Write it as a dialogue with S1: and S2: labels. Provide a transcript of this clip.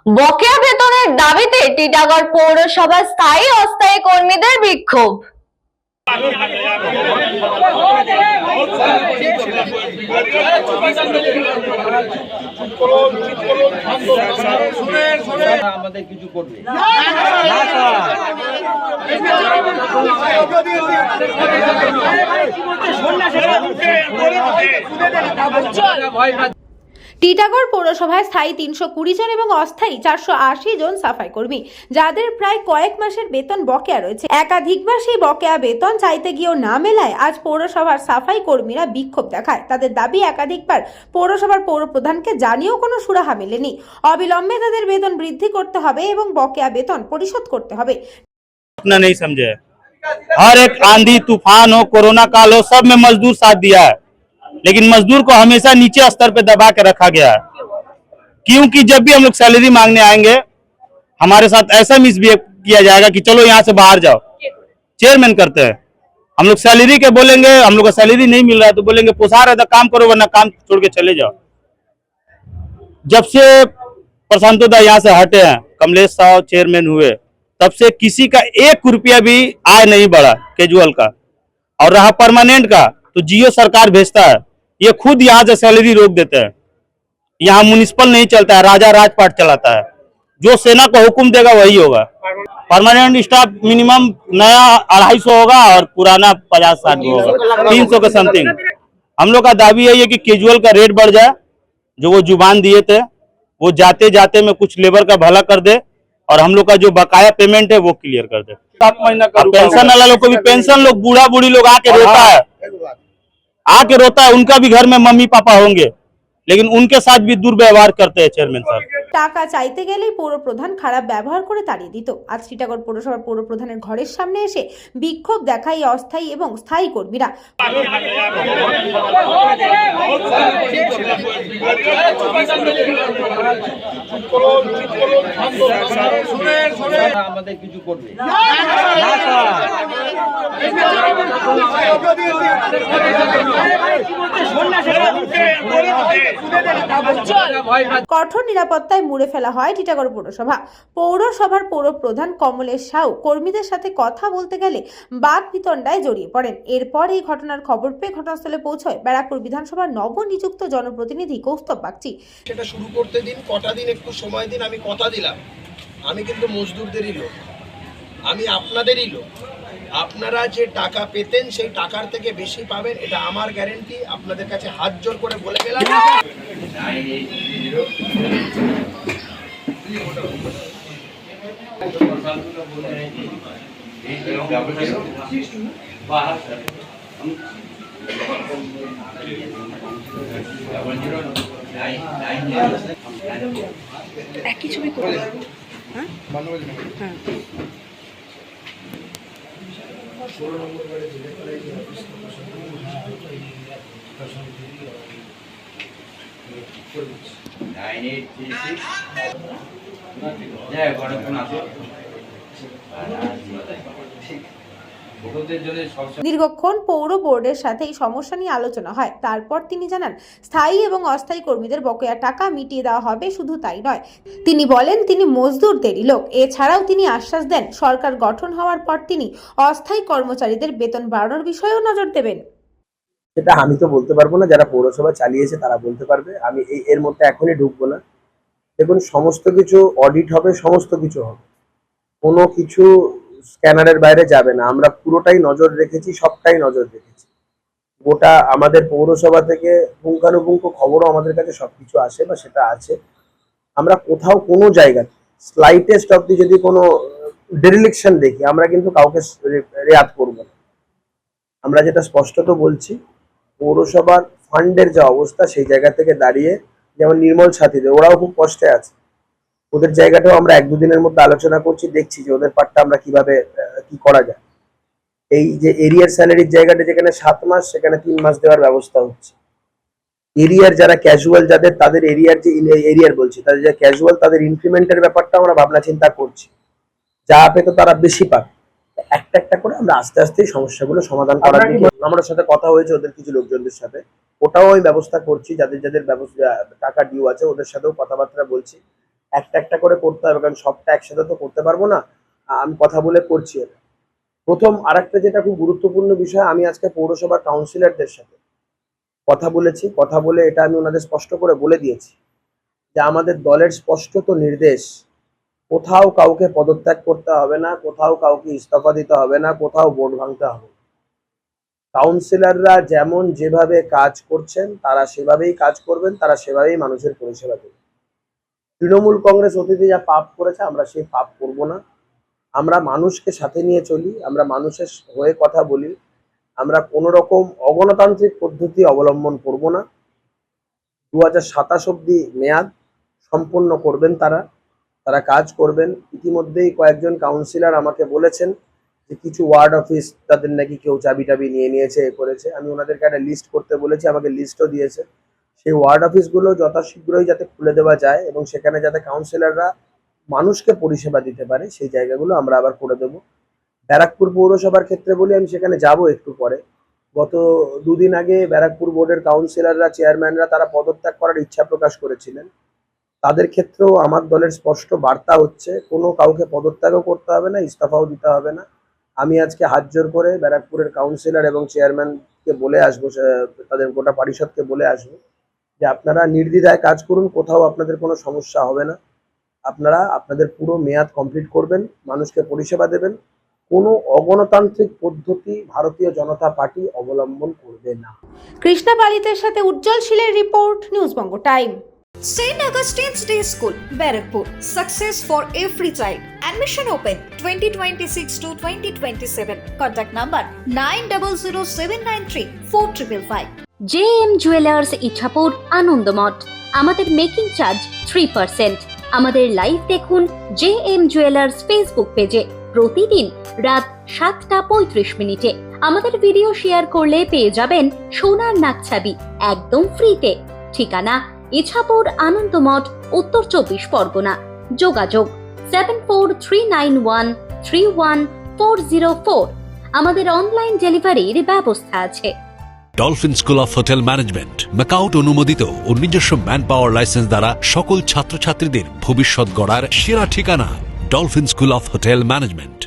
S1: বকেয়া বেতনের দাবিতে টিটাগড় পৌরসভার স্থায়ী অস্থায়ী কর্মীদের বিক্ষোভ।
S2: আমাদের কিছু করবে
S3: টিটাগড় পৌরসভায় স্থায়ী 320 জন এবং অস্থায়ী 480 জন সাফাই কর্মী, যাদের প্রায় কয়েক মাসের বেতন বকেয়া রয়েছে। একাধিকবার সেই বকেয়া বেতন চাইতে গিয়েও না মেলায় আজ পৌরসভার সাফাই কর্মীরা বিক্ষোভ দেখায়। তাদের দাবি, একাধিকবার পৌরসভার পৌর প্রধানকে জানিয়েও কোনো সুরাহা মেলেনি। অবিলম্বে তাদের বেতন বৃদ্ধি করতে হবে এবং বকেয়া বেতন পরিশোধ করতে হবে।
S4: अपना नहीं समझे। हर एक आंधी तूफान हो, कोरोना काल हो, सब में मजदूर साथ दिया है, लेकिन मजदूर को हमेशा नीचे स्तर पे दबा के रखा गया है। क्योंकि जब भी हम लोग सैलरी मांगने आएंगे, हमारे साथ ऐसा मिसबिहेव किया जाएगा कि चलो यहाँ से बाहर जाओ। चेयरमैन करते हैं, हम लोग सैलरी के बोलेंगे, हम लोग को सैलरी नहीं मिल रहा है तो बोलेंगे पोसा रहा था काम करो वरना काम छोड़ के चले जाओ। जब से प्रशांत दा यहाँ से हटे हैं, कमलेश साहब चेयरमैन हुए, तब से किसी का 1 रुपया भी आय नहीं बढ़ा कैजुअल का। और रहा परमानेंट का तो जियो सरकार भेजता है, ये खुद यहाँ से सैलरी रोक देते हैं। यहाँ म्युनिसिपल नहीं चलता है, राजा राजपाट चलाता है, जो सेना को हुक्म देगा वही होगा। परमानेंट स्टाफ मिनिमम नया 250 होगा और पुराना 50-60 होगा, 300 के समथिंग। हम लोग का दावी है ये कि कैजुअल का रेट बढ़ जाए, जो वो जुबान दिए थे वो जाते जाते में कुछ लेबर का भला कर दे और हम लोग का जो बकाया पेमेंट है वो क्लियर कर दे। 7 महीना का पेंशन वाला लोग को भी पेंशन, लोग बूढ़ा बूढ़ी लोग आके रोता है, उनका भी घर में मम्मी पापा होंगे, लेकिन उनके साथ भी दुर्व्यवहार करते हैं चेयरमैन साहब।
S3: টাকা চাইতে গেলেই পৌর প্রধান খারাপ ব্যবহার করে তাড়িয়ে দিত। আজ টিটাগড় পৌরসভার পৌর প্রধানের ঘরের সামনে এসে বিক্ষোভ দেখায় অস্থায়ী এবং স্থায়ী কর্মীরা।
S2: আমাদের কিছু করবে
S3: কঠোর নিরাপত্তায় মুড়ে ফেলা হয় টিটাগড় পৌরসভা। পৌরসভার পৌর প্রধান কমলেশ সাউ কর্মীদের সাথে কথা বলতে গেলে বাক বিতণ্ডায় জড়িয়ে পড়েন। এরপর এই ঘটনার খবর পেয়ে ঘটনাস্থলে পৌঁছয় ব্যারাকপুর বিধানসভার নবনিযুক্ত জনপ্রতিনিধি কৌস্তব বাগচি।
S5: সেটা শুরু করতে দিন, কটা দিন একটু সময় দিন। আমি কথা দিলাম, আমি কিন্তু মজদুরদেরই লোক, আমি আপনাদেরই লোক। আপনারা যে টাকা পেতেন সেই টাকার থেকে বেশি পাবেন, এটা আমার গ্যারেন্টি। আপনাদের কাছে হাত জোর করে বলে গেলাম।
S3: একই ছবি করে হ্যাঁ
S5: 16 নম্বর বারে জেলে করে এই অফিস
S3: দীর্ঘক্ষণ পৌর বোর্ডের সাথে এই সমস্যা নিয়ে আলোচনা হয়। তারপর তিনি জানান, স্থায়ী এবং অস্থায়ী কর্মীদের বকেয়া টাকা মিটিয়ে দেওয়া হবে। শুধু তাই নয়, তিনি বলেন তিনি মজদুরদেরই লোক। এছাড়াও তিনি আশ্বাস দেন সরকার গঠন হওয়ার পর তিনি অস্থায়ী কর্মচারীদের বেতন বাড়ানোর বিষয়েও নজর দেবেন।
S6: সেটা আমি তো বলতে পারবো না, যারা পৌরসভা চালিয়েছে তারা বলতে পারবে। আমি এর মধ্যে এখনই ঢুকবো না। দেখুন, সমস্ত কিছু অডিট হবে, সমস্ত কিছু হবে, কোনো কিছু স্ক্যানারের বাইরে যাবে না। আমরা পুরোটাই নজর রেখেছি, সবটাই নজর রেখেছি। গোটা আমাদের পৌরসভা থেকে পুঙ্খানুপুঙ্খ খবরও আমাদের কাছে সবকিছু আসে বা সেটা আছে। আমরা কোথাও কোনো জায়গায় স্লাইটেস্ট অব্দি যদি কোনো ডেরিলিকশন দেখি, আমরা কিন্তু কাউকে রেয়াত করব না। আমরা যেটা স্পষ্টত বলছি, পৌরসভার ফান্ডের যে অবস্থা সেই জায়গা থেকে দাঁড়িয়ে, যেমন নির্মল সাথীদের, ওরাও খুব কষ্টে আছে, ওদের জায়গাটাও আমরা 1-2 দিনের মধ্যে আলোচনা করছি, দেখছি যে ওদের পার্টটা আমরা কিভাবে কি করা যায়। এই যে এরিয়ার স্যালারির জায়গাটা যেখানে 7 মাস, সেখানে 3 মাস দেওয়ার ব্যবস্থা হচ্ছে। এরিয়ার যারা ক্যাজুয়াল, যাদের তাদের এরিয়ার যে এরিয়ার বলছি, তাদের যে ক্যাজুয়াল, তাদের ইনক্রিমেন্টের ব্যাপারটা আমরা ভাবনা চিন্তা করছি। যা পেতো তারা বেশি পাবে। একটা একটা করে আমরা আস্তে আস্তে সমস্যাগুলো সমাধান করার দিকে আমার সাথে কথা হয়েছে ওদের কিছু লোকজনদের সাথে, ওটাও আমি ব্যবস্থা করছি। যাদের যাদের টাকা ডিউ আছে ওদের সাথেও কথাবার্তা বলছি। একটা একটা করে করতে হবে, কারণ সবটা একসাথে তো করতে পারবো না। আমি কথা বলে করছি এটা। প্রথম আরেকটা যেটা খুব গুরুত্বপূর্ণ বিষয়, আমি আজকে পৌরসভার কাউন্সিলরদের সাথে কথা বলেছি। কথা বলে এটা আমি ওনাদের স্পষ্ট করে বলে দিয়েছি যে আমাদের দলের স্পষ্টত নির্দেশ, কোথাও কাউকে পদত্যাগ করতে হবে না, কোথাও কাউকে ইস্তফা দিতে হবে না, কোথাও ভোট ভাঙতে হবে না। কাউন্সিলররা যেমন যেভাবে কাজ করছেন তারা সেভাবেই কাজ করবেন, তারা সেভাবেই মানুষের পরিষেবা দেবেন। তৃণমূল কংগ্রেস অতীতে যা পাপ করেছে আমরা সেই পাপ করব না। আমরা মানুষকে সাথে নিয়ে চলি, আমরা মানুষের হয়ে কথা বলি, আমরা কোনো রকম অগণতান্ত্রিক পদ্ধতি অবলম্বন করব না। 2027 অবধি মেয়াদ সম্পন্ন করবেন তারা কাজ করবেন। ইতিমধ্যেই কয়েকজন কাউন্সিলর আমাকে বলেছেন যে কিছু ওয়ার্ড অফিস তাদের নাকি কেউ চাবি টাবি নিয়েছে, এ করেছে। আমি ওনাদেরকে একটা লিস্ট করতে বলেছি, আমাকে লিস্টও দিয়েছে। সেই ওয়ার্ড অফিসগুলো যথাশীঘ্রই যাতে খুলে দেওয়া যায় এবং সেখানে যাতে কাউন্সিলররা মানুষকে পরিষেবা দিতে পারে, সেই জায়গাগুলো আমরা আবার করে দেবো। ব্যারাকপুর পৌরসভার ক্ষেত্রে বলি, আমি সেখানে যাব একটু পরে। গত দুদিন আগে ব্যারাকপুর বোর্ডের কাউন্সিলররা, চেয়ারম্যানরা তারা পদত্যাগ করার ইচ্ছা প্রকাশ করেছিলেন। তাদের ক্ষেত্রেও আমার দলের স্পষ্ট বার্তা হচ্ছে, কোনো কাউকে পদত্যাগও করতে হবে না, ইস্তফাও দিতে হবে না। আমি আজকে হাত জোর করে ব্যারাকপুরের কাউন্সিলর এবং চেয়ারম্যানকে বলে আসবো, তাদের গোটা পরিষদকে বলে আসবো যে আপনারা নির্দ্বিধায় কাজ করুন, কোথাও আপনাদের কোনো সমস্যা হবে না। আপনারা আপনাদের পুরো মেয়াদ কমপ্লিট করবেন, মানুষকে পরিষেবা দেবেন। কোনো অগণতান্ত্রিক পদ্ধতি ভারতীয় জনতা পার্টি অবলম্বন করবে না।
S3: কৃষ্ণা পালিতের সাথে উজ্জ্বল শীলের report, নিউজবঙ্গ time.
S7: St. Augustine's Day School, Barrackpur. Success for every child. Admission open 2026 to 2027. Contact number 9007934555.
S8: JM jewellers Ichhapur Anandamath. আমাদের মেকিং চার্জ 3%। আমাদের লাইভ দেখুন JM জুয়েলার্স ফেসবুক পেজে প্রতিদিন রাত 7:35 আমাদের ভিডিও শেয়ার করলে পেয়ে যাবেন সোনার নাকছাবি একদম ফ্রিতে। ঠিকানা ইছাপুর আনন্দমঠ, উত্তর 24 পরগনা। যোগাযোগ 7439131404। আমাদের অনলাইন ডেলিভারির ব্যবস্থা আছে।
S9: Dolphin school of hotel management, MAKAUT অনুমোদিত ও নিজস্ব ম্যান পাওয়ার লাইসেন্স দ্বারা সকল ছাত্রছাত্রীদের ভবিষ্যৎ গড়ার সেরা ঠিকানা dolphin school of hotel management.